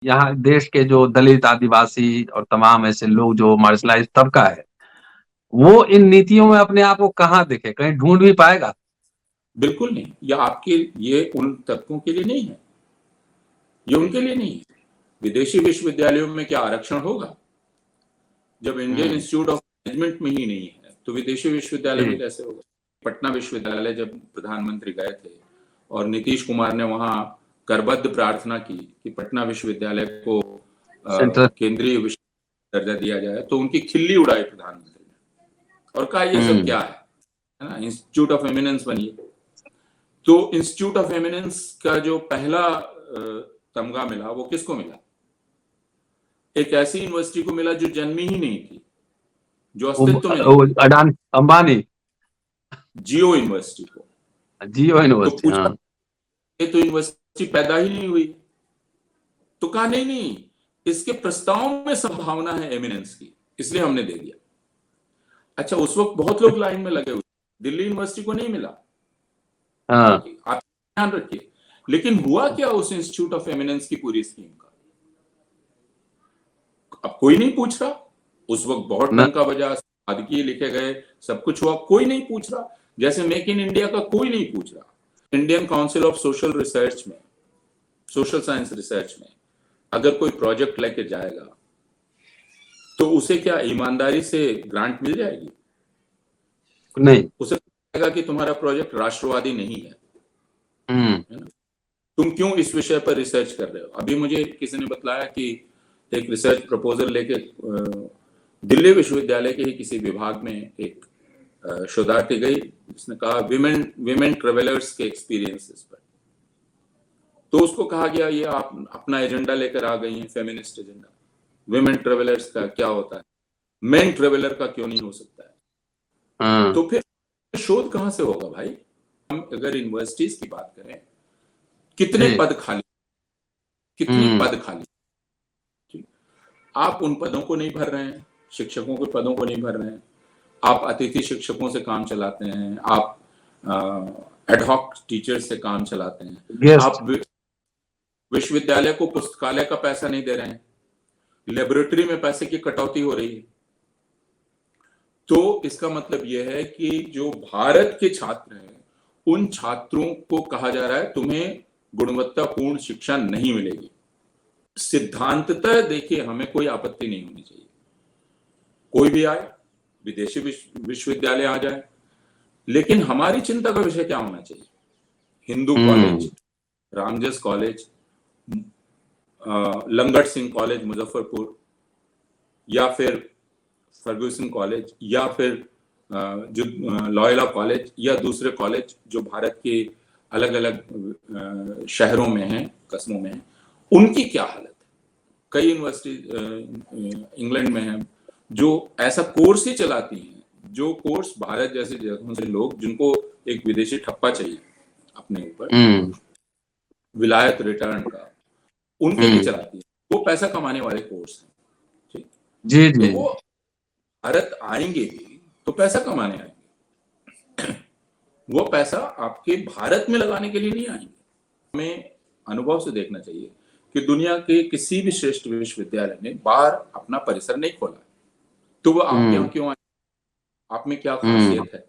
यहाँ देश के जो दलित, आदिवासी और तमाम ऐसे लोग जो मार्जिनलाइज्ड तबका है, वो इन नीतियों में अपने आप को कहाँ देखे? कहीं ढूँढ भी पाएगा? बिल्कुल नहीं। ये उन तबकों के लिए नहीं है, ये उनके लिए नहीं है। विदेशी विश्वविद्यालयों में क्या आरक्षण होगा? जब इंडियन इंस्टीट्यूट ऑफ मैनेजमेंट में ही नहीं है, तो विदेशी विश्वविद्यालय में कैसे होगा? पटना विश्वविद्यालय जब प्रधानमंत्री गए थे और नीतीश कुमार ने वहां करबद्ध प्रार्थना की कि पटना विश्वविद्यालय को केंद्रीय विश्वविद्यालय दर्जा दिया जाए, तो उनकी खिल्ली उड़ाई प्रधानमंत्री ने और कहा ये सब क्या है ना, इंस्टीट्यूट ऑफ एमिनेंस बनिए। तो इंस्टीट्यूट ऑफ एमिनेंस का जो पहला तमगा मिला, वो किसको मिला? एक ऐसी यूनिवर्सिटी को मिला जो जन्मी ही नहीं थी, जो अस्तित्व में नहीं, अडानी अंबानी जियो यूनिवर्सिटी को। जियो यूनिवर्सिटी। तो ये तो यूनिवर्सिटी पैदा ही नहीं हुई। तो कहा नहीं, इसके प्रस्ताव में संभावना है एमिनेंस की, इसलिए हमने दे दिया। अच्छा, उस वक्त बहुत लोग लाइन में लगे हुए, दिल्ली यूनिवर्सिटी को नहीं मिला, आप ध्यान रखिए। लेकिन हुआ क्या उस इंस्टीट्यूट ऑफ एमिनेंस की पूरी स्कीम का? अब कोई नहीं पूछ रहा। उस वक्त बहुत डंका बजा, संपादकीय लिखे गए, सब कुछ हुआ, कोई नहीं पूछ रहा। जैसे मेक इन इंडिया का कोई नहीं पूछ रहा। Indian council of social research में, सोशल साइंस रिसर्च में अगर कोई प्रोजेक्ट लेके जाएगा तो उसे क्या ईमानदारी से ग्रांट मिल जाएगी? नहीं। उसे कहेगा कि तुम्हारा प्रोजेक्ट राष्ट्रवादी नहीं है, तुम क्यों इस विषय पर रिसर्च कर रहे हो? अभी मुझे किसी ने बताया कि एक रिसर्च प्रपोजल लेके दिल्ली विश्वविद्यालय के ही किसी विभाग में एक शोधार्थी गई, उसने कहा विमेन ट्रेवलर्स के एक्सपीरियंसेस पर। तो उसको कहा गया ये आप अपना एजेंडा लेकर आ गई हैं, फेमिनिस्ट एजेंडा। विमेन ट्रेवलर्स का क्या होता है, मेन ट्रेवलर का क्यों नहीं हो सकता है? तो फिर शोध कहां से होगा भाई? हम अगर यूनिवर्सिटीज की बात करें, कितने पद खाली, आप उन पदों को नहीं भर रहे हैं, शिक्षकों के पदों को नहीं भर रहे हैं, आप अतिथि शिक्षकों से काम चलाते हैं, आप एडहॉक टीचर्स से काम चलाते हैं, आप विश्वविद्यालय को पुस्तकालय का पैसा नहीं दे रहे हैं, लेबोरेटरी में पैसे की कटौती हो रही है। तो इसका मतलब यह है कि जो भारत के छात्र हैं, उन छात्रों को कहा जा रहा है तुम्हें गुणवत्तापूर्ण शिक्षा नहीं मिलेगी। सिद्धांततः देखिए, हमें कोई आपत्ति नहीं होनी चाहिए, कोई भी आए, विदेशी विश्वविद्यालय आ जाए, लेकिन हमारी चिंता का विषय क्या होना चाहिए? Hindu college, Ramjas college, Langat Singh college Muzaffarpur, या फिर फर्ग्यूसन कॉलेज, या फिर जो लॉयला कॉलेज, या दूसरे कॉलेज जो भारत के अलग अलग शहरों में हैं, कस्बों में हैं, उनकी क्या हालत है? कई यूनिवर्सिटी इंग्लैंड में हैं जो ऐसा कोर्स ही चलाती हैं, जो कोर्स भारत जैसी जगहों से लोग, जिनको एक विदेशी ठप्पा चाहिए अपने ऊपर, विलायत रिटर्न का, उनके लिए चलाती है। वो पैसा कमाने वाले कोर्स हैं, ठीक जी। तो वो भारत आएंगे भी तो पैसा कमाने आएंगे, वो पैसा आपके भारत में लगाने के लिए नहीं आएंगे। हमें अनुभव से देखना चाहिए कि दुनिया के किसी भी श्रेष्ठ विश्वविद्यालय ने बाहर अपना परिसर नहीं खोला, तो वो आप यहाँ क्यों आए? आप में क्या खासियत है?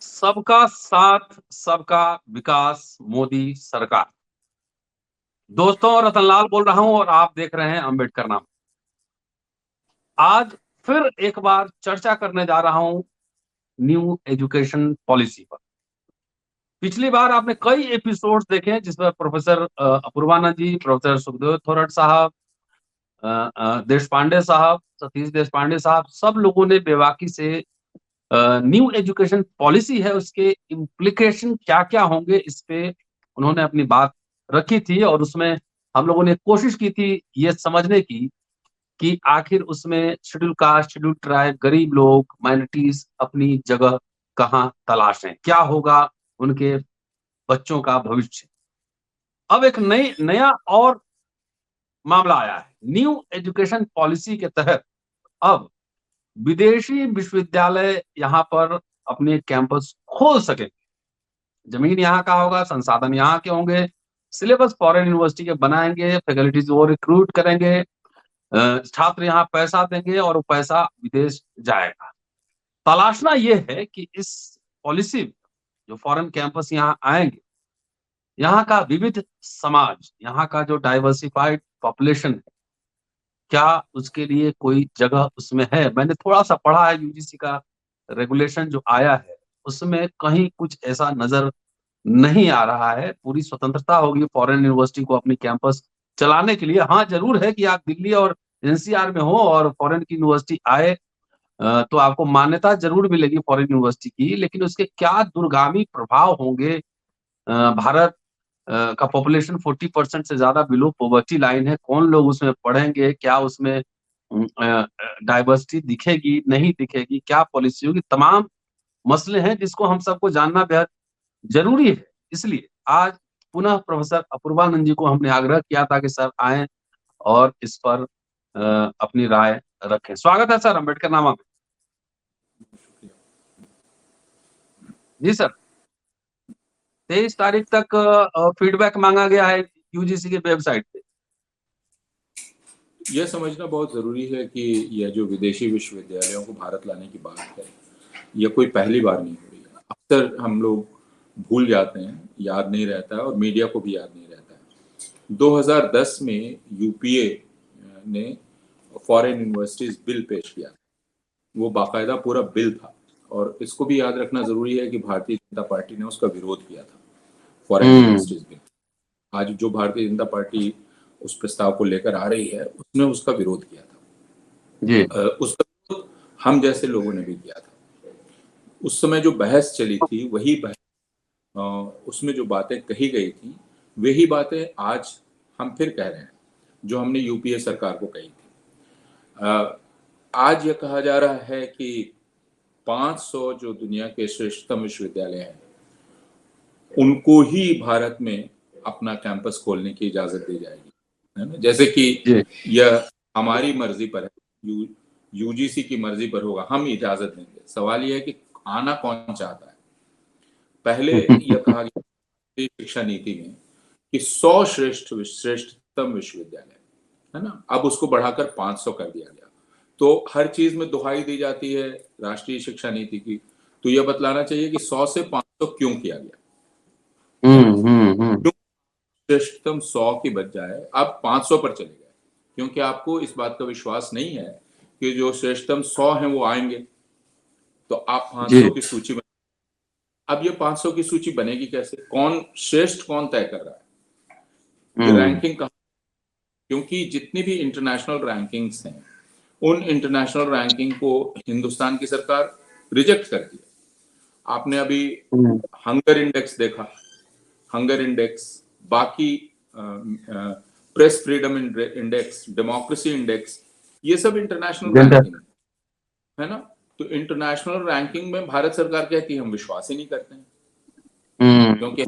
सबका साथ, सबका विकास, मोदी सरकार। दोस्तों, रतनलाल बोल रहा हूं और आप देख रहे हैं अंबेडकर नाम। आज फिर एक बार चर्चा करने जा रहा हूं न्यू एजुकेशन पॉलिसी पर। पिछली बार आपने कई एपिसोड्स देखे हैं जिसमें प्रोफेसर अपूर्वानंद जी, प्रोफेसर सुखदेव थोरट साहब, देशपांडे साहब, सतीश देशपांडे साहब, सब लोगों ने बेबाकी से न्यू एजुकेशन पॉलिसी है उसके इम्प्लीकेशन क्या क्या होंगे इस पे उन्होंने अपनी बात रखी थी। और उसमें हम लोगों ने कोशिश की थी ये समझने की कि आखिर उसमें शेड्यूल कास्ट, शेड्यूल ट्राइब, गरीब लोग, माइनॉरिटीज अपनी जगह कहाँ तलाशें, क्या होगा उनके बच्चों का भविष्य। अब एक नया और मामला आया है। न्यू एजुकेशन पॉलिसी के तहत अब विदेशी विश्वविद्यालय यहाँ पर अपने कैंपस खोल सकेंगे। जमीन यहाँ का होगा, संसाधन यहाँ के होंगे, सिलेबस फॉरेन यूनिवर्सिटी के बनाएंगे, फैकल्टीज वो रिक्रूट करेंगे, छात्र यहाँ पैसा देंगे और वो पैसा विदेश जाएगा। तलाशना ये है कि इस पॉलिसी जो फॉरेन कैंपस यहाँ आएंगे, यहाँ का विविध समाज, यहाँ का जो डाइवर्सिफाइड पॉपुलेशन है, क्या उसके लिए कोई जगह उसमें है? मैंने थोड़ा सा पढ़ा है, यूजीसी का रेगुलेशन जो आया है उसमें कहीं कुछ ऐसा नजर नहीं आ रहा है। पूरी स्वतंत्रता होगी फॉरेन यूनिवर्सिटी को अपनी कैंपस चलाने के लिए। हाँ, जरूर है कि आप दिल्ली और एनसीआर में हो और फॉरेन की यूनिवर्सिटी आए तो आपको मान्यता जरूर मिलेगी फॉरेन यूनिवर्सिटी की, लेकिन उसके क्या दूरगामी प्रभाव होंगे? भारत का पॉपुलेशन 40% से ज्यादा बिलो पॉवर्टी लाइन है। कौन लोग उसमें पढ़ेंगे? क्या उसमें डाइवर्सिटी दिखेगी, नहीं दिखेगी? क्या पॉलिसी होगी? तमाम मसले हैं जिसको हम सबको जानना बेहद जरूरी है। इसलिए आज पुनः प्रोफेसर अपूर्वानंद जी को हमने आग्रह किया था कि सर आए और इस पर अपनी राय रखें। स्वागत है सर अम्बेडकर नामा में। जी सर, 23 तारीख तक फीडबैक मांगा गया है यूजीसी के वेबसाइट पे। यह समझना बहुत जरूरी है कि यह जो विदेशी विश्वविद्यालयों को भारत लाने की बात है, यह कोई पहली बार नहीं हो रही है। अक्सर हम लोग भूल जाते हैं, याद नहीं रहता है और मीडिया को भी याद नहीं रहता है। 2010 में यूपीए ने फॉरेन यूनिवर्सिटीज बिल पेश किया, वो बाकायदा पूरा बिल था और इसको भी याद रखना जरूरी है कि भारतीय जनता पार्टी ने उसका विरोध किया था, फॉरेन यूनिवर्सिटीज बिल। आज जो भारतीय जनता पार्टी उस प्रस्ताव को लेकर आ रही है, उसने उसका विरोध किया था जी। उसका विरोध हम जैसे लोगों ने भी किया था। उस समय जो बहस चली थी वही बहस, उसमें जो बातें कही गई थी वही बातें आज हम फिर कह रहे हैं जो हमने यूपीए सरकार को कही थी। आज यह कहा जा रहा है कि 500 जो दुनिया के श्रेष्ठतम विश्वविद्यालय हैं उनको ही भारत में अपना कैंपस खोलने की इजाजत दी जाएगी, है ना। जैसे कि यह हमारी मर्जी पर है, यूजीसी की मर्जी पर होगा, हम इजाजत देंगे। सवाल यह है कि आना कौन चाहता है। पहले यह कहा गया शिक्षा नीति में कि 100 श्रेष्ठतम विश्वविद्यालय, है ना, अब उसको बढ़ाकर 500 कर दिया गया। तो हर चीज में दुहाई दी जाती है राष्ट्रीय शिक्षा नीति की, तो यह बतलाना चाहिए कि 100 से 500 क्यों किया गया। श्रेष्ठतम 100 की बजाय अब 500 पर चले गए, क्योंकि आपको इस बात का विश्वास नहीं है कि जो श्रेष्ठतम 100 हैं वो आएंगे, तो आप 500 की सूची बना। अब ये 500 की सूची बनेगी कैसे? कौन श्रेष्ठ, कौन तय कर रहा है? ये रैंकिंग कहाँ? क्योंकि जितनी भी इंटरनेशनल रैंकिंग्स हैं, उन इंटरनेशनल रैंकिंग को हिंदुस्तान की सरकार रिजेक्ट करती है। आपने अभी हंगर इंडेक्स देखा, हंगर इंडेक्स, बाकी press freedom index, democracy index, ये सब इंटरनेशनल रैंकिंग है ना। तो इंटरनेशनल रैंकिंग में भारत सरकार कहती है हम विश्वास ही नहीं करते हैं, क्योंकि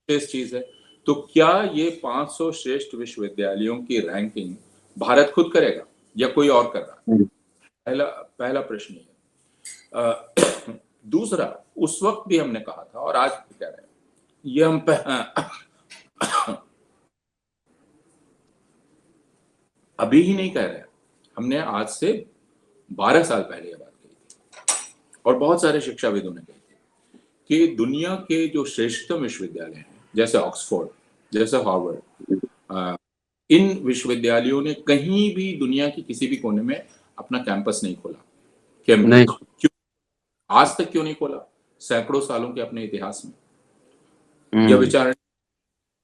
इस चीज है। तो क्या ये 500 श्रेष्ठ विश्वविद्यालयों की रैंकिंग भारत खुद करेगा या कोई और कर रहा है? पहला प्रश्न है। दूसरा, उस वक्त भी हमने कहा था और आज भी कह रहे हैं, ये हम अभी ही नहीं कह रहे, हमने आज से 12 साल पहले ये बात कही थी और बहुत सारे शिक्षाविदों ने कही थी कि दुनिया के जो श्रेष्ठतम विश्वविद्यालय हैं, जैसे ऑक्सफोर्ड, जैसे हार्वर्ड, इन विश्वविद्यालयों ने कहीं भी दुनिया की किसी भी कोने में अपना कैंपस नहीं खोला। कैम्ब्रिज क्यों आज तक क्यों नहीं खोला? सैकड़ों सालों के अपने इतिहास में यह विचार।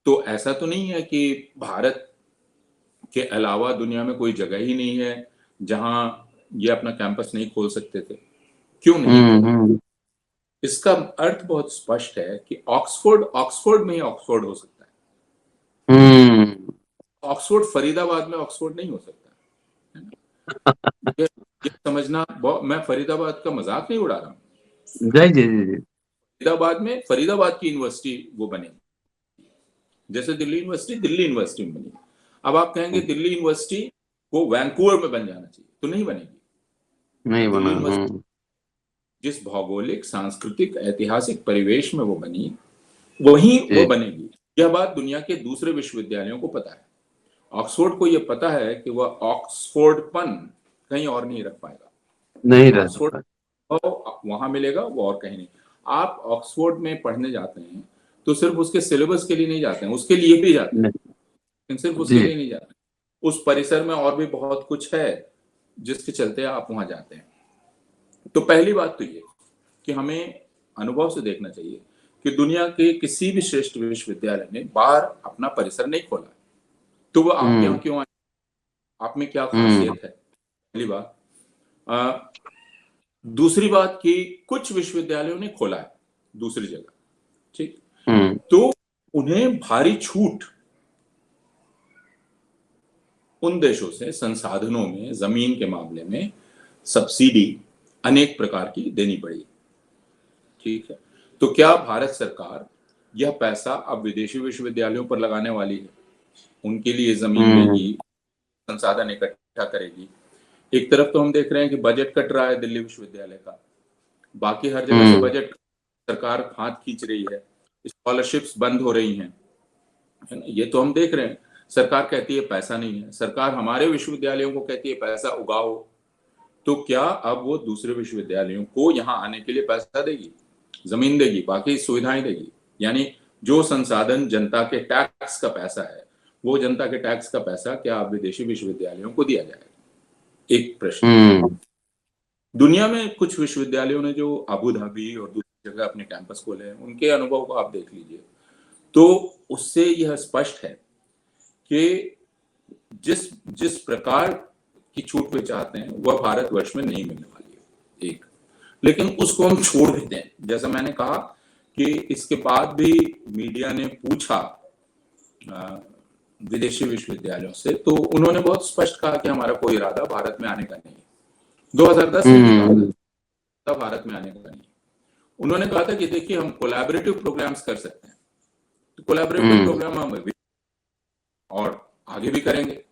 तो ऐसा तो नहीं है कि भारत के अलावा दुनिया में कोई जगह ही नहीं है जहां ये अपना कैंपस नहीं खोल सकते थे। क्यों नहीं? इसका अर्थ बहुत स्पष्ट है कि ऑक्सफोर्ड में ही ऑक्सफोर्ड हो सकता है। ऑक्सफोर्ड फरीदाबाद में ऑक्सफोर्ड नहीं हो सकता, है ना? ये समझना, मैं फरीदाबाद का मजाक नहीं उड़ा रहा हूँ। फरीदाबाद में फरीदाबाद की यूनिवर्सिटी वो बनेगी, जैसे दिल्ली यूनिवर्सिटी में बनी। अब आप कहेंगे दिल्ली यूनिवर्सिटी को वैंकूवर में बन जाना चाहिए, तो नहीं बनेगी। नहीं दिल्ली बना। यूनिवर्सिटी जिस भौगोलिक, सांस्कृतिक, ऐतिहासिक परिवेश में वो बनी, वहीं वो बनेगी। यह बात दुनिया के दूसरे विश्वविद्यालयों को पता है। ऑक्सफोर्ड को यह पता है कि वह ऑक्सफोर्डपन कहीं और नहीं रख पाएगा। नहीं रह ऑक्सफोर्ड सकता। वहां मिलेगा, वो और कहीं नहीं। आप ऑक्सफोर्ड में पढ़ने जाते हैं तो सिर्फ उसके सिलेबस के लिए नहीं जाते हैं, उसके लिए भी जाते हैं, लेकिन सिर्फ उसके लिए नहीं जाते हैं। उस परिसर में और भी बहुत कुछ है जिसके चलते आप वहां जाते हैं। तो पहली बात तो ये कि हमें अनुभव से देखना चाहिए कि दुनिया के किसी भी श्रेष्ठ विश्वविद्यालय ने बाहर अपना परिसर नहीं खोला, तो वो आपके यहाँ क्यों आए, आप में क्या खासियत है, पहली बात। दूसरी बात कि कुछ विश्वविद्यालयों ने खोला है दूसरी जगह, ठीक, तो उन्हें भारी छूट उन देशों से संसाधनों में, जमीन के मामले में सब्सिडी अनेक प्रकार की देनी पड़ी, ठीक है। तो क्या भारत सरकार यह पैसा अब विदेशी विश्वविद्यालयों पर लगाने वाली है, उनके लिए जमीन देगी, संसाधन इकट्ठा करेगी? एक तरफ तो हम देख रहे हैं कि बजट कट रहा है दिल्ली विश्वविद्यालय का, बाकी हर जगह से बजट सरकार हाथ खींच रही है, स्कॉलरशिप्स बंद हो रही हैं, है ना, ये तो हम देख रहे हैं। सरकार कहती है पैसा नहीं है, सरकार हमारे विश्वविद्यालयों को कहती है पैसा उगाओ, तो क्या अब वो दूसरे विश्वविद्यालयों को यहाँ आने के लिए पैसा देगी, जमीन देगी, बाकी सुविधाएं देगी? यानी जो संसाधन जनता के टैक्स का पैसा है, वो जनता के टैक्स का पैसा क्या अब विदेशी विश्वविद्यालयों को दिया जाएगा? एक प्रश्न। दुनिया में कुछ विश्वविद्यालयों ने जो अबू धाबी और दूसरी जगह अपने कैंपस खोले हैं, उनके अनुभव को आप देख लीजिए, तो उससे यह स्पष्ट है कि जिस प्रकार की छूट वे चाहते हैं वह भारतवर्ष में नहीं मिलने वाली है, एक। लेकिन उसको हम छोड़ देते हैं। जैसा मैंने कहा कि इसके बाद भी मीडिया ने पूछा विदेशी विश्वविद्यालयों से, तो उन्होंने बहुत स्पष्ट कहा कि हमारा कोई इरादा भारत में आने का नहीं है। 2010 में कहा भारत में आने का नहीं। उन्होंने कहा था कि देखिए हम कोलैबोरेटिव प्रोग्राम्स कर सकते हैं, तो कोलैबोरेटिव प्रोग्राम हम और आगे भी करेंगे।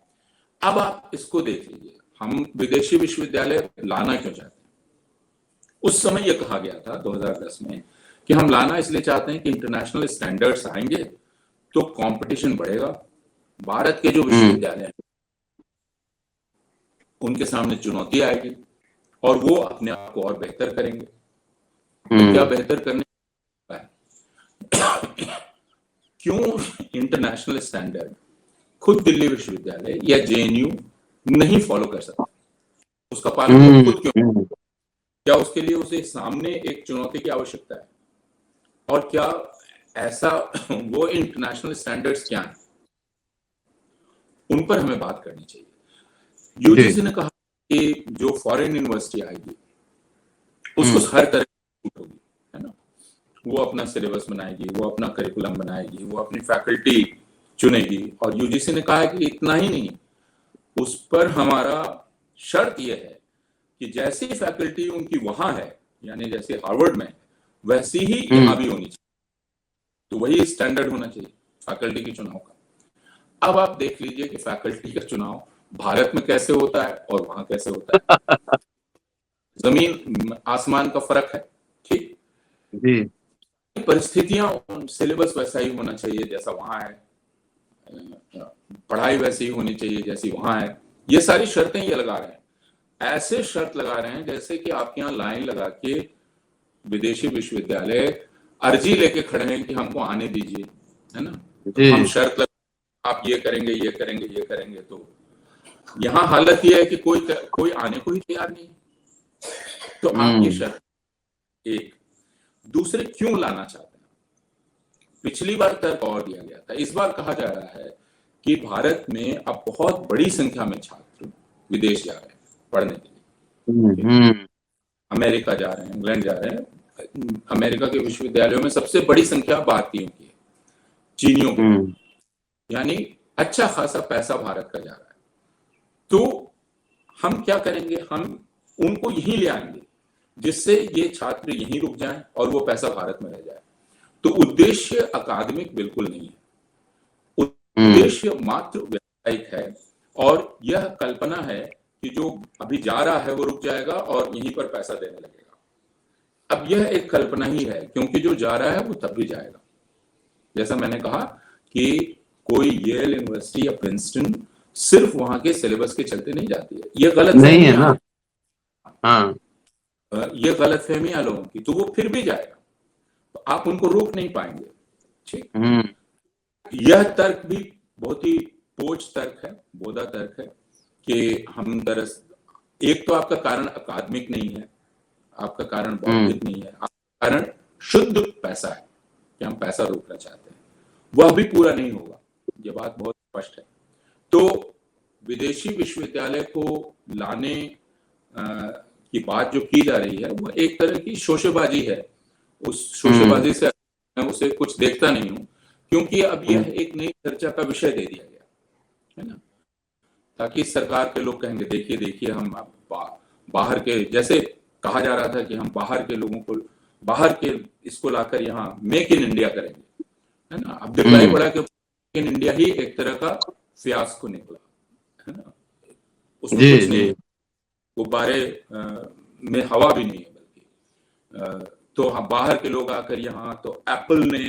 अब आप इसको देख लीजिए, हम विदेशी विश्वविद्यालय लाना क्यों चाहते हैं? उस समय यह कहा गया था 2010 में कि हम लाना इसलिए चाहते हैं कि इंटरनेशनल स्टैंडर्ड्स आएंगे तो कंपटीशन बढ़ेगा, भारत के जो विश्वविद्यालय हैं उनके सामने चुनौती आएगी और वो अपने आप को और बेहतर करेंगे। तो क्या बेहतर करने क्यों इंटरनेशनल स्टैंडर्ड खुद दिल्ली विश्वविद्यालय या जेएनयू नहीं फॉलो कर सकता? उसका पालन खुद क्यों? क्या उसके लिए उसे सामने एक चुनौती की आवश्यकता है? और क्या ऐसा वो इंटरनेशनल स्टैंडर्ड्स क्या हैं, उन पर हमें बात करनी चाहिए। यूजीसी ने कहा कि जो फॉरेन यूनिवर्सिटी आएगी उसको हर तरह की छूट होगी, है ना, वो अपना सिलेबस बनाएगी, वो अपना करिकुलम बनाएगी, वो अपनी फैकल्टी चुनेगी। और यूजीसी ने कहा है कि इतना ही नहीं, उस पर हमारा शर्त यह है कि जैसी फैकल्टी उनकी वहां है, यानी जैसे हार्वर्ड में, वैसी ही यहाँ भी होनी चाहिए। तो वही स्टैंडर्ड होना चाहिए फैकल्टी के चुनाव का। अब आप देख लीजिए कि फैकल्टी का चुनाव भारत में कैसे होता है और वहां कैसे होता है। जमीन आसमान का फर्क है, ठीक जी। परिस्थितियां, सिलेबस वैसा ही होना चाहिए जैसा वहां है, पढ़ाई वैसी ही होनी चाहिए जैसी वहां है। ये सारी शर्तें ये लगा रहे हैं, ऐसे शर्त लगा रहे हैं जैसे कि आपके यहाँ लाइन लगा के विदेशी विश्वविद्यालय अर्जी लेके खड़े हैं कि हमको आने दीजिए, है ना, तो हम शर्त लगा, आप ये करेंगे, ये करेंगे, ये करेंगे। तो यहाँ हालत यह है कि कोई आने को ही तैयार नहीं। तो आपकी शर्त एक। दूसरे क्यों लाना चाहते हैं? पिछली बार तर्क और दिया गया था, इस बार कहा जा रहा है कि भारत में अब बहुत बड़ी संख्या में छात्र विदेश जा रहे हैं पढ़ने के लिए। अमेरिका जा रहे हैं, इंग्लैंड जा रहे हैं। अमेरिका के विश्वविद्यालयों में सबसे बड़ी संख्या भारतीयों की है, चीनियों की, यानी अच्छा खासा पैसा भारत का जा रहा है। तो हम क्या करेंगे? हम उनको यहीं ले आएंगे जिससे ये छात्र यहीं रुक जाएं और वो पैसा भारत में रह जाए। तो उद्देश्य अकादमिक बिल्कुल नहीं है, उद्देश्य मात्र व्यावसायिक है और यह कल्पना है कि जो अभी जा रहा है वो रुक जाएगा और यहीं पर पैसा देने लगेगा। अब यह एक कल्पना ही है, क्योंकि जो जा रहा है वो तब भी जाएगा। जैसा मैंने कहा कि कोई येल यूनिवर्सिटी या प्रिंसटन सिर्फ वहां के सिलेबस के चलते नहीं जाती है। ये गलत नहीं है ना। हाँ, ये गलत फहमियां लोगों की, तो वो फिर भी जाएगा, तो आप उनको रोक नहीं पाएंगे। ठीक, यह तर्क भी बहुत ही पोच तर्क है, बोधा तर्क है कि हम दरअसल एक तो आपका कारण अकादमिक नहीं है, आपका कारण बौद्धिक नहीं है, आपका कारण शुद्ध पैसा है कि हम पैसा रोकना चाहते हैं। वह भी पूरा नहीं होगा, ये बात बहुत स्पष्ट है। तो विदेशी विश्वविद्यालय को लाने की बात जो की जा रही है वो एक तरह की शोशेबाजी है। उस शोशेबाजी से मैं उसे कुछ देखता नहीं हूं, क्योंकि अब यह एक नई चर्चा का विषय दे दिया गया है ना, ताकि सरकार के लोग कहेंगे देखिए देखिए हम बाहर के, जैसे कहा जा रहा था कि हम बाहर के लोगों को, बाहर के इसको लाकर यहाँ मेक इन इंडिया करेंगे, है ना। अब दिखाई पड़ा कि मेक इन इंडिया ही एक तरह का फियास्को निकला, है ना। उसमें कुछ नहीं, गुब्बारे में हवा भी नहीं है, बल्कि तो हम बाहर के लोग आकर यहाँ, तो एप्पल ने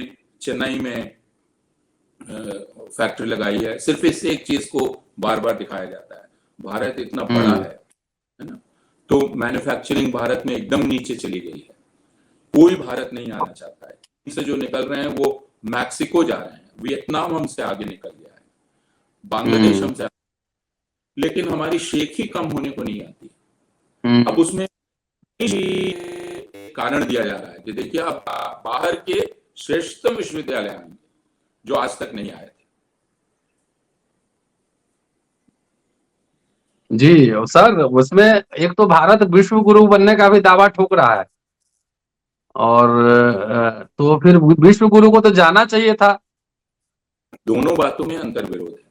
चेन्नई में फैक्ट्री लगाई है, सिर्फ इस एक चीज को बार बार दिखाया जाता है। भारत इतना बड़ा है ना, तो मैन्युफैक्चरिंग भारत में एकदम नीचे चली गई है, कोई भारत नहीं आना चाहता है। इनसे जो निकल रहे हैं वो मैक्सिको जा रहे हैं, वियतनाम हमसे आगे निकल गया है, बांग्लादेश हमसे आगे, लेकिन हमारी शेख ही कम होने को नहीं आती। अब उसमें कारण दिया जा रहा है कि देखिए अब बाहर के श्रेष्ठतम विश्वविद्यालय आएंगे जो आज तक नहीं आए थे। जी सर, उसमें एक तो भारत विश्व गुरु बनने का भी दावा ठोक रहा है, और तो फिर विश्व गुरु को तो जाना चाहिए था। दोनों बातों में अंतर विरोध है।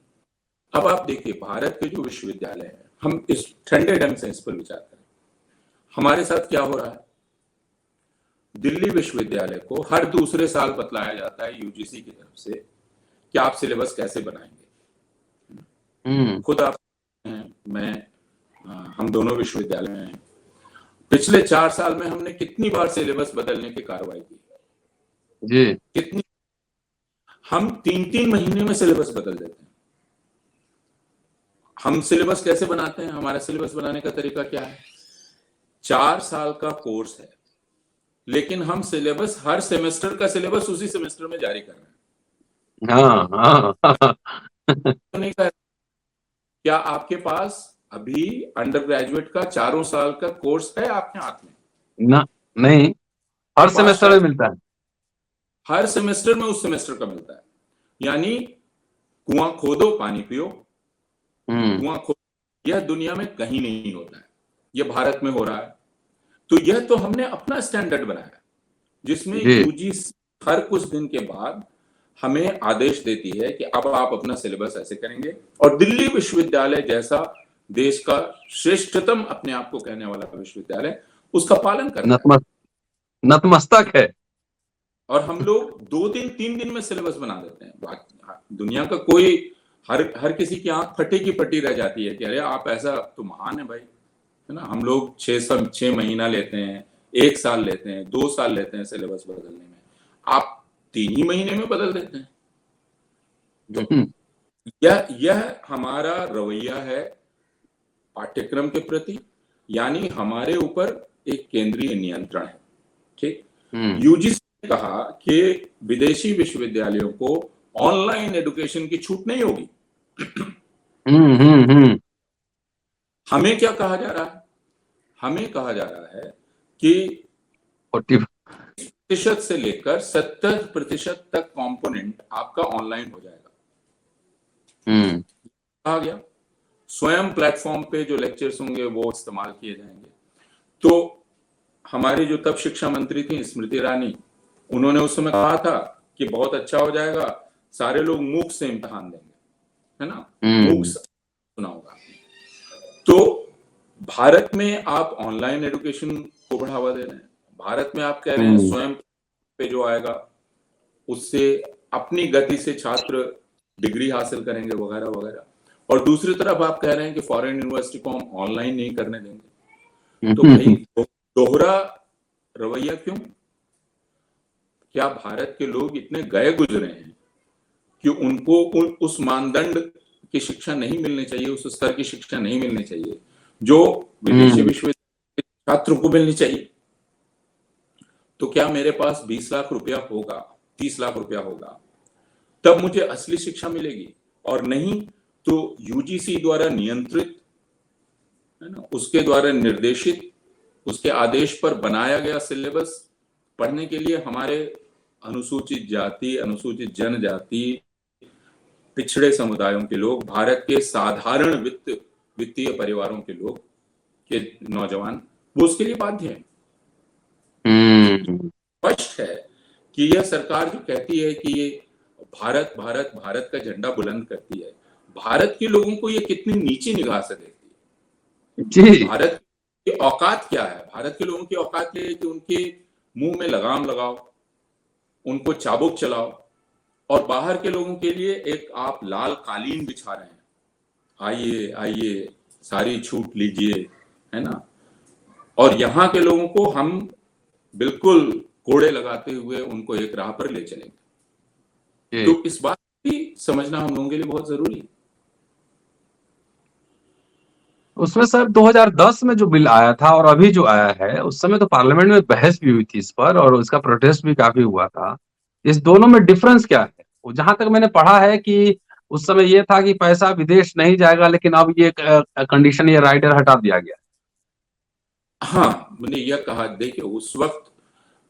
अब आप देखिए भारत के जो विश्वविद्यालय है, हम इस ठंडे ढंग से इस पर विचार करें, हमारे साथ क्या हो रहा है। दिल्ली विश्वविद्यालय को हर दूसरे साल बतलाया जाता है यूजीसी की तरफ से कि आप सिलेबस कैसे बनाएंगे। खुद आप मैं हम दोनों विश्वविद्यालय में हैं, पिछले 4 साल में हमने कितनी बार सिलेबस बदलने की कार्रवाई की जी, कितनी। हम 3-3 महीने में सिलेबस बदल देते हैं। हम सिलेबस कैसे बनाते हैं, हमारा सिलेबस बनाने का तरीका क्या है। 4 साल का कोर्स है, लेकिन हम सिलेबस, हर सेमेस्टर का सिलेबस उसी सेमेस्टर में जारी कर रहे हैं। नहीं कर, क्या आपके पास अभी अंडर ग्रेजुएट का 4 साल का कोर्स है आपके हाथ में? ना, नहीं, हर सेमेस्टर में मिलता है, हर सेमेस्टर में उस सेमेस्टर का मिलता है। यानी कुआं खोदो पानी पियो, कुआं खोदो, यह दुनिया में कहीं नहीं होता है, यह भारत में हो रहा है। तो यह तो हमने अपना स्टैंडर्ड बनाया, जिसमें यूजीसी हर कुछ दिन के बाद हमें आदेश देती है कि अब आप अपना सिलेबस ऐसे करेंगे, और दिल्ली विश्वविद्यालय जैसा देश का श्रेष्ठतम अपने आप को कहने वाला विश्वविद्यालय उसका पालन करता है। नतमस्तक है। और हम लोग 2 दिन 3 दिन में सिलेबस बना देते हैं। दुनिया का कोई, हर किसी की आंख फटे की पट्टी रह जाती है कि अरे आप ऐसा तो महान है भाई, है ना। हम लोग 6 महीना लेते हैं, 1 साल लेते हैं, 2 साल लेते हैं सिलेबस बदलने में, आप 3 ही महीने में बदल देते हैं। तो यह हमारा रवैया है पाठ्यक्रम के प्रति, यानी हमारे ऊपर एक केंद्रीय नियंत्रण है। ठीक, यूजीसी ने कहा कि विदेशी विश्वविद्यालयों को ऑनलाइन एजुकेशन की छूट नहीं होगी। हमें क्या कहा जा रहा है, हमें कहा जा रहा है कि 40% से लेकर 70% तक कंपोनेंट आपका ऑनलाइन हो जाएगा। आ गया, स्वयं प्लेटफॉर्म पे जो लेक्चर्स होंगे वो इस्तेमाल किए जाएंगे। तो हमारी जो तब शिक्षा मंत्री थी स्मृति ईरानी, उन्होंने उस समय कहा था कि बहुत अच्छा हो जाएगा, सारे लोग मूक से इम्तिहान देंगे, है ना। मूक सुना होगा। तो भारत में आप ऑनलाइन एजुकेशन को बढ़ावा दे रहे हैं, भारत में आप कह रहे हैं स्वयं पे जो आएगा उससे अपनी गति से छात्र डिग्री हासिल करेंगे वगैरह वगैरह। और दूसरी तरफ आप कह रहे हैं कि फॉरेन यूनिवर्सिटी को हम ऑनलाइन नहीं करने देंगे। तो भाई दोहरा रवैया क्यों? क्या भारत के लोग इतने गए गुजरे हैं कि उनको उस मानदंड की शिक्षा नहीं मिलनी चाहिए, उस स्तर की शिक्षा नहीं मिलनी चाहिए जो विदेशी विश्वविद्यालय के छात्र को मिलनी चाहिए? तो क्या मेरे पास 20 लाख रुपया होगा, 30 लाख रुपया होगा, तब मुझे असली शिक्षा मिलेगी? और नहीं तो यूजीसी द्वारा नियंत्रित, है ना, उसके द्वारा निर्देशित, उसके आदेश पर बनाया गया सिलेबस पढ़ने के लिए हमारे अनुसूचित जाति, अनुसूचित जनजाति, पिछड़े समुदायों के लोग, भारत के साधारण वित्तीय परिवारों के लोग, के नौजवान, वो उसके लिए बाध्य हैं। स्पष्ट है कि यह सरकार जो कहती है कि ये भारत भारत भारत का झंडा बुलंद करती है, भारत के लोगों को ये कितनी नीची निगाह से देखती है। भारत की औकात क्या है? भारत के लोगों की औकात ये है कि उनके मुंह में लगाम लगाओ, उनको चाबुक चलाओ, और बाहर के लोगों के लिए एक आप लाल कालीन बिछा रहे हैं, आइए आइए सारी छूट लीजिए, है ना। और यहाँ के लोगों को हम बिल्कुल कोड़े लगाते हुए उनको एक राह पर ले चलेंगे। तो इस बात की समझना हम लोगों के लिए बहुत जरूरी है। उसमें सर 2010 में जो बिल आया था और अभी जो आया है, उस समय तो पार्लियामेंट में बहस भी हुई थी इस पर और इसका प्रोटेस्ट भी काफी हुआ था। इस दोनों में डिफरेंस क्या है? जहां तक मैंने पढ़ा है कि उस समय ये था कि पैसा विदेश नहीं जाएगा, लेकिन अब ये कंडीशन, ये राइडर हटा दिया गया। हाँ, मैंने यह कहा, देखिए उस वक्त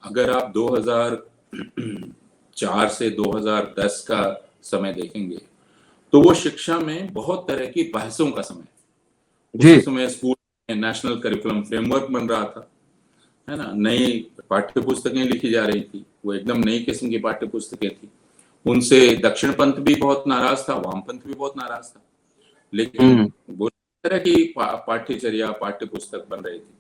अगर आप 2004 से 2010 का समय देखेंगे तो वो शिक्षा में बहुत तरह की बहसों का समय। उस समय स्कूल में नेशनल करिकुलम फ्रेमवर्क बन रहा था, है ना, नई पाठ्य पुस्तकें लिखी जा रही थी, वो एकदम नई किस्म की पाठ्य पुस्तकें थी। उनसे दक्षिण पंथ भी बहुत नाराज था, वामपंथ भी बहुत नाराज था, लेकिन वो तरह की पाठ्यचर्या, पाठ्य पुस्तक बन रही थी।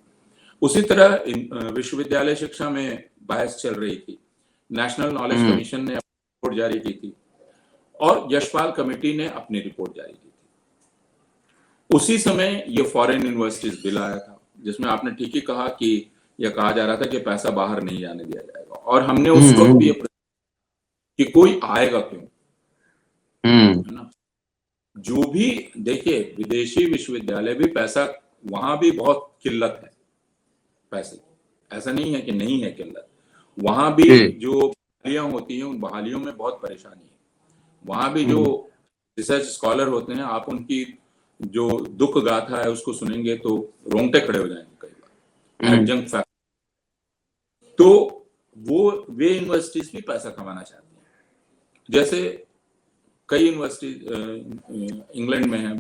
उसी तरह विश्वविद्यालय शिक्षा में बहस चल रही थी। नेशनल नॉलेज कमीशन ने अपनी रिपोर्ट जारी की थी और यशपाल कमेटी ने अपनी रिपोर्ट जारी की थी। उसी समय ये फॉरेन यूनिवर्सिटीज बिल आया था, जिसमें आपने ठीक ही कहा कि यह कहा जा रहा था कि पैसा बाहर नहीं जाने दिया जाएगा, और हमने उस वक्त भी कि कोई आएगा क्यों, है ना। जो भी देखिए, विदेशी विश्वविद्यालय भी पैसा, वहां भी बहुत किल्लत है पैसे, ऐसा नहीं है कि नहीं है किल्लत। वहां भी जो बहालियां होती हैं, उन बहालियों में बहुत परेशानी है। वहां भी जो रिसर्च स्कॉलर होते हैं, आप उनकी जो दुख गाथा है उसको सुनेंगे तो रोंगटे खड़े हो जाएंगे कई बार। एडजंक्ट फैक्टर, तो वे यूनिवर्सिटीज भी पैसा कमाना चाहती हैं। जैसे कई यूनिवर्सिटी इंग्लैंड में है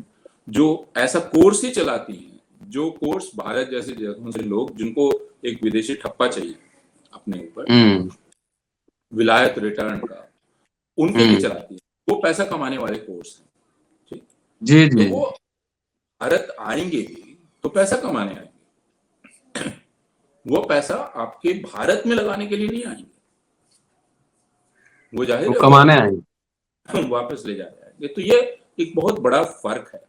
जो ऐसा कोर्स ही चलाती हैं, जो कोर्स भारत जैसी जगहों से लोग, जिनको एक विदेशी ठप्पा चाहिए अपने ऊपर, विलायत रिटर्न का, उनके लिए चलाती है। वो पैसा कमाने वाले कोर्स हैं, ठीक जी। तो वो भारत आएंगे भी तो पैसा कमाने आएंगे, वो पैसा आपके भारत में लगाने के लिए नहीं आएंगे, वो जाहिर है कमाने आएंगे, वापस ले जाने आएंगे। तो ये एक बहुत बड़ा फर्क है,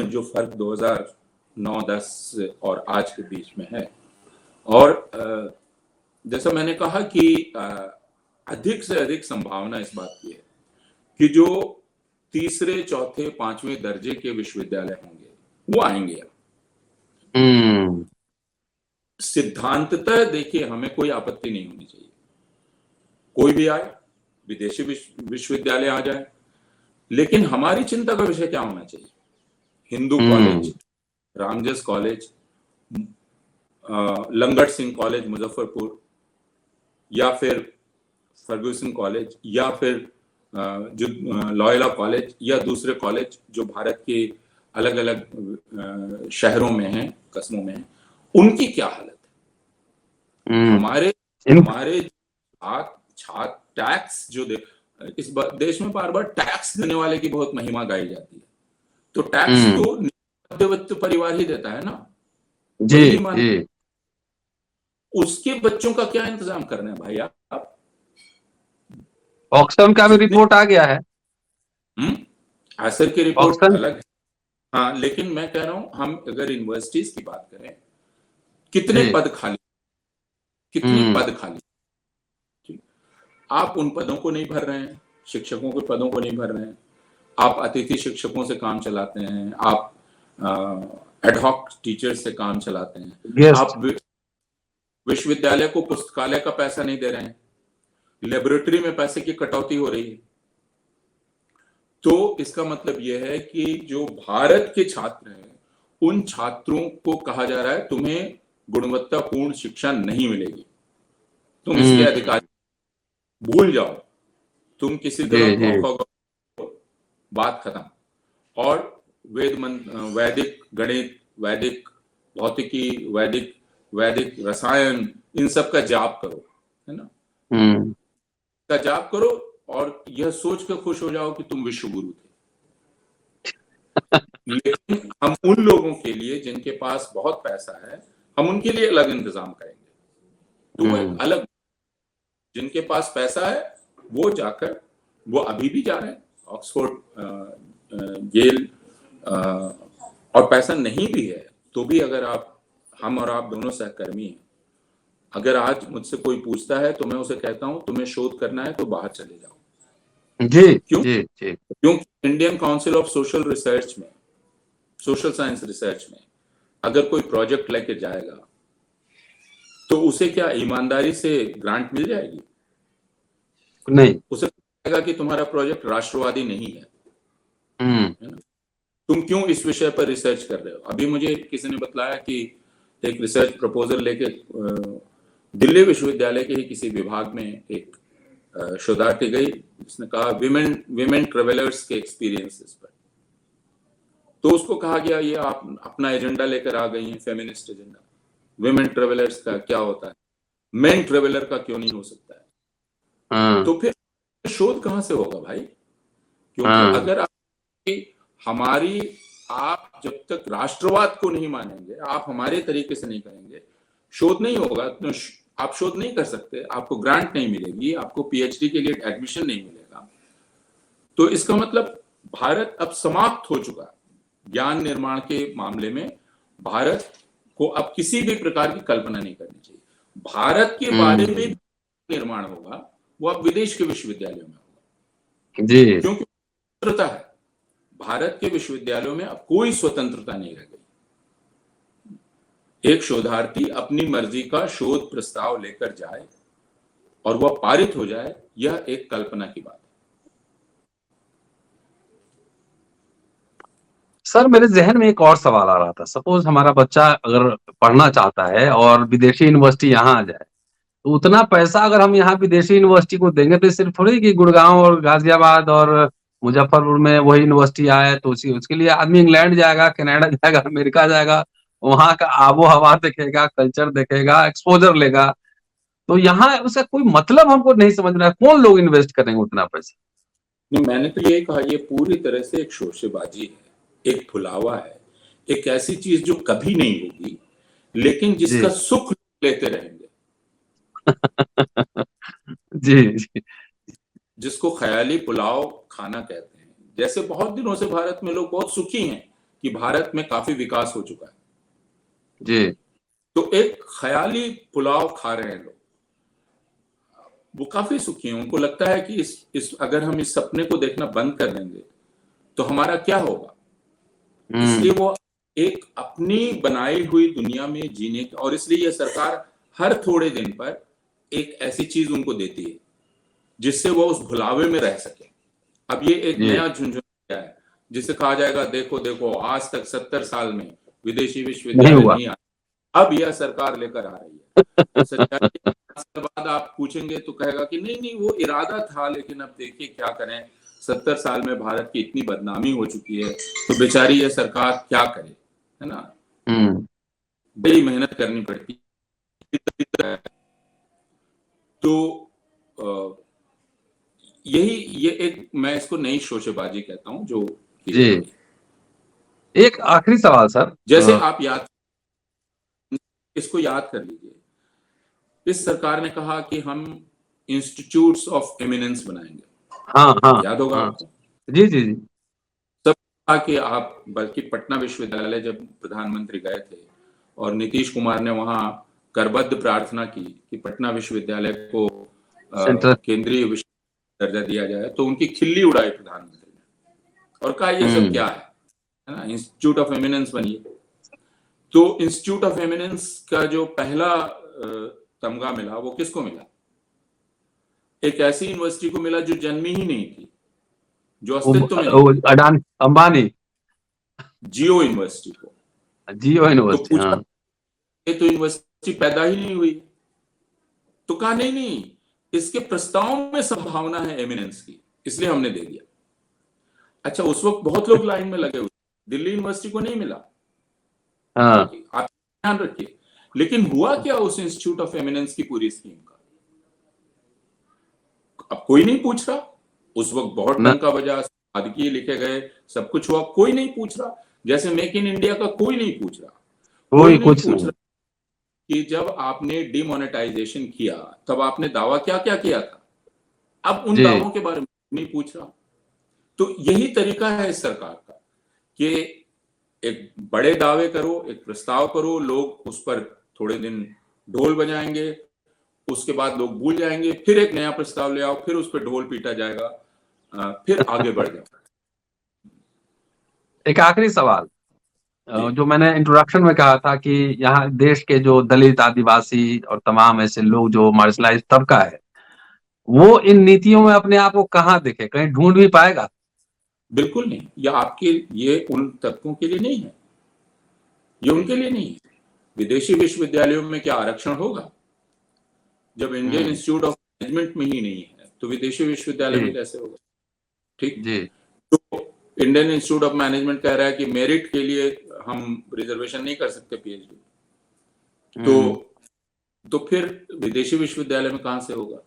जो फर्क 2009-10 और आज के बीच में है। और जैसा मैंने कहा कि अधिक से अधिक संभावना इस बात की है कि जो तीसरे, चौथे, पांचवें दर्जे के विश्वविद्यालय होंगे वो आएंगे। सिद्धांततः देखिए, हमें कोई आपत्ति नहीं होनी चाहिए, कोई भी आए, विदेशी विश्वविद्यालय आ जाए, लेकिन हमारी चिंता का विषय क्या होना चाहिए? Hindu college, Ramjas college, Langat Singh college Muzaffarpur, या फिर फर्ग्यूसन कॉलेज, या फिर जो लॉयला कॉलेज, या दूसरे कॉलेज जो भारत के अलग अलग शहरों में हैं, कस्बों में हैं, उनकी क्या हालत है? हमारे छात्र टैक्स जो इस देश में बार बार टैक्स देने वाले की बहुत महिमा गाई जाती है, तो टैक्स तो मध्यवित्त परिवार ही देता है ना जी। उसके बच्चों का क्या इंतजाम करना है भाई? आप ऑक्सफैम का भी रिपोर्ट आ गया है, आसर की रिपोर्ट ऑक्सन अलग है। हाँ, लेकिन मैं कह रहा हूं, हम अगर यूनिवर्सिटीज की बात करें, कितने जी पद खाली, कितने पद खाली, ठीक? आप उन पदों को नहीं भर रहे हैं, शिक्षकों के पदों को नहीं भर रहे हैं, आप अतिथि शिक्षकों से काम चलाते हैं, आप एडहॉक टीचर्स से काम चलाते हैं, गेस्ट आप विश्वविद्यालय को पुस्तकालय का पैसा नहीं दे रहे हैं, लेबोरेटरी में पैसे की कटौती हो रही है। तो इसका मतलब यह है कि जो भारत के छात्र हैं, उन छात्रों को कहा जा रहा है तुम्हें गुणवत्तापूर्ण शिक्षा नहीं मिलेगी, तुम इसके अधिकारी, भूल जाओ, तुम किसी जी तरह जी खो, बात खत्म। और वैदिक गणित, वैदिक भौतिकी, वैदिक रसायन, इन सब का जाप करो, है ना, का जाप करो, और यह सोच कर खुश हो जाओ कि तुम विश्व गुरु थे। लेकिन हम उन लोगों के लिए जिनके पास बहुत पैसा है, हम उनके लिए अलग इंतजाम करेंगे। तो वो एक अलग, जिनके पास पैसा है वो जाकर, वो अभी भी जा रहे हैं ऑक्सफोर्ड, येल, और पैसा नहीं भी है तो भी, अगर हम और आप दोनों सहकर्मी हैं, अगर आज मुझसे कोई पूछता है तो मैं उसे कहता हूं तुम्हें शोध करना है तो बाहर चले जाओ। जी क्यों? जी जी क्योंकि Indian council of social research में, सोशल साइंस रिसर्च में अगर कोई प्रोजेक्ट लेके जाएगा तो उसे क्या ईमानदारी से ग्रांट मिल जाएगी? नहीं। उसे कहेगा कि तुम्हारा प्रोजेक्ट राष्ट्रवादी नहीं है, हम्म है ना? तुम क्यों इस विषय पर रिसर्च कर रहे हो? अभी मुझे किसी ने बताया कि एक रिसर्च प्रपोजल लेके दिल्ली विश्वविद्यालय के ही किसी विभाग में एक शोधार्थी गई, जिसने कहा विमेन ट्रेवलर्स के एक्सपीरियंसेस पर। तो उसको कहा गया ये आप अपना एजेंडा लेकर आ गई हैं, फेमिनिस्ट एजेंडा, विमेन ट्रेवलर्स का क्या होता है, मेन ट्रेवलर का क्यों नहीं हो सकता है? तो फिर शोध कहां से होगा भाई? क्योंकि अगर हमारी, आप जब तक राष्ट्रवाद को नहीं मानेंगे, आप हमारे तरीके से नहीं करेंगे, शोध नहीं होगा। तो आप शोध नहीं कर सकते, आपको ग्रांट नहीं मिलेगी, आपको पीएचडी के लिए एडमिशन नहीं मिलेगा। तो इसका मतलब भारत अब समाप्त हो चुका। ज्ञान निर्माण के मामले में भारत को अब किसी भी प्रकार की कल्पना नहीं करनी चाहिए। भारत के बारे में निर्माण होगा वो अब विदेश के विश्वविद्यालयों में होगा जी, क्योंकि स्वतंत्रता है। भारत के विश्वविद्यालयों में अब कोई स्वतंत्रता नहीं रह गई। एक शोधार्थी अपनी मर्जी का शोध प्रस्ताव लेकर जाए और वह पारित हो जाए, यह एक कल्पना की बात है। सर मेरे जहन में एक और सवाल आ रहा था। सपोज हमारा बच्चा अगर पढ़ना चाहता है और विदेशी यूनिवर्सिटी यहाँ आ जाए, तो उतना पैसा अगर हम यहाँ विदेशी यूनिवर्सिटी को देंगे तो सिर्फ थोड़ी कि गुड़गांव और गाजियाबाद और मुजफ्फरपुर में वही यूनिवर्सिटी आए, तो उसके लिए आदमी इंग्लैंड जाएगा, कनाडा जाएगा, अमेरिका जाएगा, वहां का आबो हवा देखेगा, कल्चर देखेगा, एक्सपोजर लेगा। तो यहाँ उसका कोई मतलब हमको नहीं समझ रहा है, कौन लोग इन्वेस्ट करेंगे उतना पैसा? नहीं, मैंने तो ये कहा, ये पूरी तरह से एक शोरशेबाजी है, एक फुलावा है, एक ऐसी चीज जो कभी नहीं होगी, लेकिन जिसका सुख लेते रहेंगे। जी जिसको ख्याली पुलाव खाना कहते हैं। जैसे बहुत दिनों से भारत में लोग बहुत सुखी हैं कि भारत में काफी विकास हो चुका है जी तो एक ख्याली पुलाव खा रहे हैं लोग, वो काफी सुखी हैं। उनको लगता है कि इस अगर हम इस सपने को देखना बंद कर देंगे तो हमारा क्या होगा। इसलिए वो एक अपनी बनाई हुई दुनिया में जीने, और इसलिए यह सरकार हर थोड़े दिन पर एक ऐसी चीज उनको देती है जिससे वो उस भुलावे में रह सके। अब ये एक नया झुंझुना है जिसे कहा जाएगा देखो देखो आज तक 70 साल में विदेशी विश्वविद्यालय नहीं आया, अब यह सरकार लेकर आ रही है। सच्चाई के बाद आप पूछेंगे तो कहेगा कि नहीं नहीं वो इरादा था, लेकिन अब देखिए क्या करें, 70 साल में भारत की इतनी बदनामी हो चुकी है तो बेचारी यह सरकार क्या करे, है ना। बड़ी मेहनत करनी पड़ती है। तो ये एक, मैं इसको नई शोशेबाजी कहता हूं जो जी। एक आखिरी सवाल सर, जैसे आप इसको याद कर लीजिए, इस सरकार ने कहा कि हम इंस्टीट्यूट्स ऑफ एमिनेंस बनाएंगे। हाँ, याद होगा आपको? जी जी जी। सब कहा कि आप, बल्कि पटना विश्वविद्यालय जब प्रधानमंत्री गए थे और नीतीश कुमार ने वहां करबद्ध प्रार्थना की कि पटना विश्वविद्यालय को सेंट्रल। केंद्रीय विश्वविद्यालय दर्जा दिया जाए, तो उनकी खिल्ली उड़ाई प्रधानमंत्री ने और कहा ये सब क्या है ना, इंस्टीट्यूट ऑफ एमिनेंस बनिए। तो इंस्टीट्यूट ऑफ एमिनेंस का जो पहला तमगा मिला वो किसको मिला? एक ऐसी यूनिवर्सिटी को मिला जो जन्मी ही नहीं थी, जो अस्तित्व में नहीं थी, अडानी अंबानी। जियो यूनिवर्सिटी को। जियो तो यूनिवर्सिटी, पूछा हाँ। ये तो यूनिवर्सिटी पैदा ही नहीं हुई, तो कहा नहीं नहीं, इसके प्रस्ताव में संभावना है एमिनेंस की, इसलिए हमने दे दिया। अच्छा, उस वक्त बहुत लोग लाइन में लगे हुए, दिल्ली यूनिवर्सिटी को नहीं मिला, हाँ आप ध्यान रखिए। लेकिन हुआ क्या उस इंस्टीट्यूट ऑफ एमिनेंस की पूरी स्कीम का? अब कोई नहीं पूछ रहा। उस वक्त बहुत न, डंका बजा, संपादकीय लिखे गए, सब कुछ हुआ, कोई नहीं पूछ रहा। जैसे मेक इन इंडिया का कोई नहीं पूछ रहा। कोई कोई नहीं कुछ पूछ नहीं। रहा कि जब आपने डिमोनेटाइजेशन किया तब आपने दावा क्या क्या किया था, अब उन जी दावों के बारे में नहीं पूछ रहा। तो यही तरीका है इस सरकार का कि एक बड़े दावे करो, एक प्रस्ताव करो, लोग उस पर थोड़े दिन ढोल बजाएंगे, उसके बाद लोग भूल जाएंगे, फिर एक नया प्रस्ताव ले आओ, फिर उस पर ढोल पीटा जाएगा, फिर आगे बढ़ जाएगा। एक आखिरी सवाल, जी जो मैंने इंट्रोडक्शन में कहा था कि यहाँ देश के जो दलित, आदिवासी और तमाम ऐसे लोग जो मार्जिनलाइज तबका है, वो इन नीतियों में अपने आप को कहाँ देखे, कहीं ढूंढ भी पाएगा? बिल्कुल नहीं, ये उन तबकों के लिए नहीं है, ये जी। उनके लिए नहीं है। विदेशी विश्वविद्यालयों में क्या आरक्षण होगा? जब Indian hmm. Institute of management में ही नहीं है तो विदेशी विश्वविद्यालय में जी कैसे होगा? ठीक। जी। तो इंडियन इंस्टीट्यूट ऑफ मैनेजमेंट कह रहा है कि मेरिट के लिए हम रिजर्वेशन नहीं कर सकते पीएचडी, हम्म। तो फिर विदेशी विश्वविद्यालय में कहां से होगा?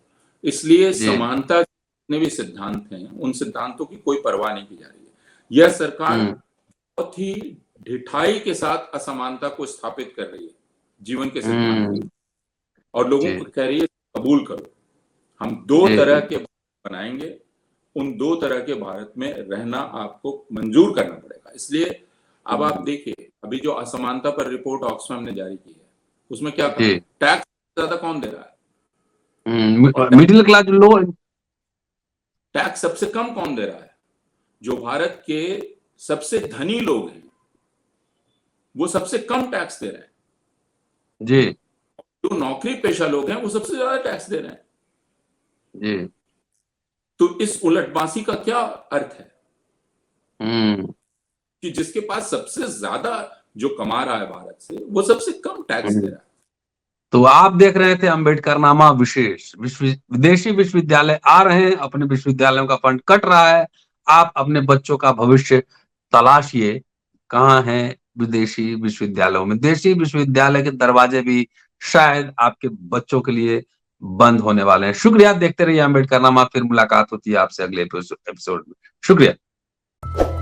इसलिए जी। समानता जितने भी सिद्धांत हैं, उन सिद्धांतों की कोई परवाह नहीं की जा रही है। यह सरकार हम्म। बहुत ही ढिठाई के साथ असमानता को स्थापित कर रही है जीवन के सिद्धांत में, हम्म। और लोगों जी को कह रही है कबूल करो, हम दो जी तरह जी। के बनाएंगे, उन दो तरह के भारत में रहना आपको मंजूर करना पड़ेगा। इसलिए अब आप देखिए, अभी जो असमानता पर रिपोर्ट ऑक्सफैम ने जारी की है, उसमें क्या कहा? जी। टैक्स ज्यादा कौन दे रहा है और मिडिल क्लास जो लोग। टैक्स सबसे कम कौन दे रहा है? जो भारत के सबसे धनी लोग हैं वो सबसे कम टैक्स दे रहे हैं, जी जो नौकरी पेशा लोग हैं वो सबसे ज्यादा टैक्स दे रहे हैं। जी। तो इस उलटबांसी का क्या अर्थ है? हम्म। कि जिसके पास सबसे ज्यादा जो कमा रहा है भारत से, वो सबसे कम टैक्स दे हम्म। रहा है। तो आप देख रहे थे अम्बेडकर नामा विशेष विदेशी विश्वविद्यालय आ रहे हैं, अपने विश्वविद्यालयों का फंड कट रहा है। आप अपने बच्चों का भविष्य तलाशिए, कहाँ है विदेशी विश्वविद्यालयों में। देशी विश्वविद्यालय के दरवाजे भी शायद आपके बच्चों के लिए बंद होने वाले हैं। शुक्रिया, देखते रहिए अम्बेडकर नामा। फिर मुलाकात होती है आपसे अगले एपिसोड में। शुक्रिया।